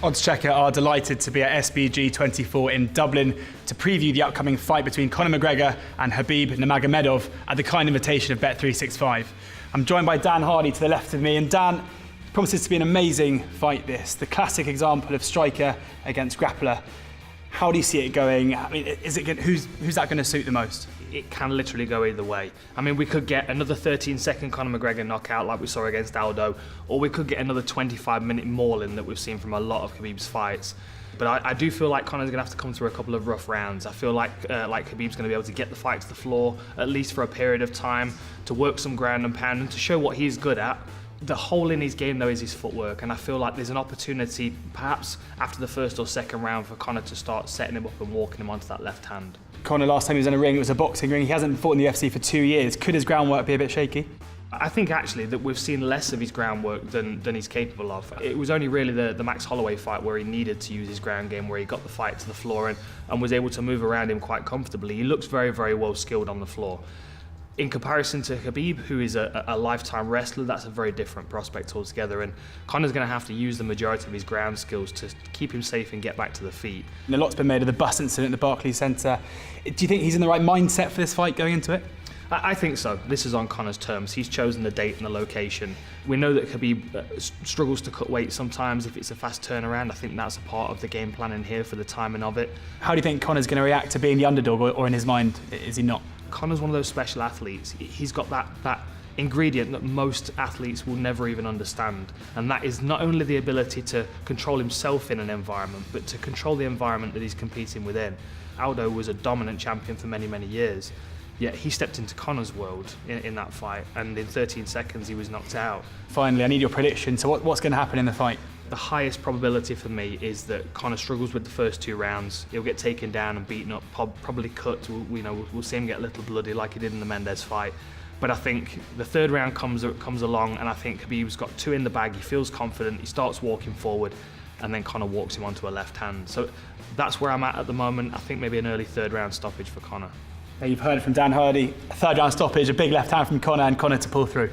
Oddschecker are delighted to be at SBG 24 in Dublin to preview the upcoming fight between Conor McGregor and Khabib Nurmagomedov at the kind invitation of Bet365. I'm joined by Dan Hardy to the left of me, and Dan, promises to be an amazing fight this, the classic example of striker against grappler. How do you see it going? I mean, who's that going to suit the most? It can literally go either way. I mean, we could get another 13-second Conor McGregor knockout like we saw against Aldo, or we could get another 25-minute mauling that we've seen from a lot of Khabib's fights. But I do feel like Conor's going to have to come through a couple of rough rounds. I feel like Khabib's going to be able to get the fight to the floor, at least for a period of time, to work some ground and pound and to show what he's good at. The hole in his game, though, is his footwork, and I feel like there's an opportunity, perhaps after the first or second round, for Conor to start setting him up and walking him onto that left hand. Conor, last time he was in a ring, it was a boxing ring. He hasn't fought in the UFC for 2 years. Could his groundwork be a bit shaky? I think actually that we've seen less of his groundwork than he's capable of. It was only really the Max Holloway fight where he needed to use his ground game, where he got the fight to the floor and was able to move around him quite comfortably. He looks very, very well skilled on the floor. In comparison to Khabib, who is a lifetime wrestler, that's a very different prospect altogether, and Conor's going to have to use the majority of his ground skills to keep him safe and get back to the feet. And a lot's been made of the bus incident at the Barclays Centre. Do you think he's in the right mindset for this fight going into it? I think so. This is on Conor's terms. He's chosen the date and the location. We know that Khabib struggles to cut weight sometimes if it's a fast turnaround. I think that's a part of the game plan in here for the timing of it. How do you think Conor's going to react to being the underdog, or in his mind, is he not? Conor's one of those special athletes. He's got that ingredient that most athletes will never even understand, and that is not only the ability to control himself in an environment, but to control the environment that he's competing within. Aldo was a dominant champion for many, many years, yet he stepped into Conor's world in that fight, and in 13 seconds he was knocked out. Finally, I need your prediction. So what's going to happen in the fight? The highest probability for me is that Conor struggles with the first 2 rounds. He'll get taken down and beaten up, probably cut. We'll see him get a little bloody like he did in the Mendes fight. But I think the 3rd round comes along, and I think Khabib's got 2 in the bag. He feels confident, he starts walking forward, and then Conor walks him onto a left hand. So that's where I'm at the moment. I think maybe an early 3rd round stoppage for Conor. Now you've heard it from Dan Hardy, a 3rd round stoppage, a big left hand from Conor, and Conor to pull through.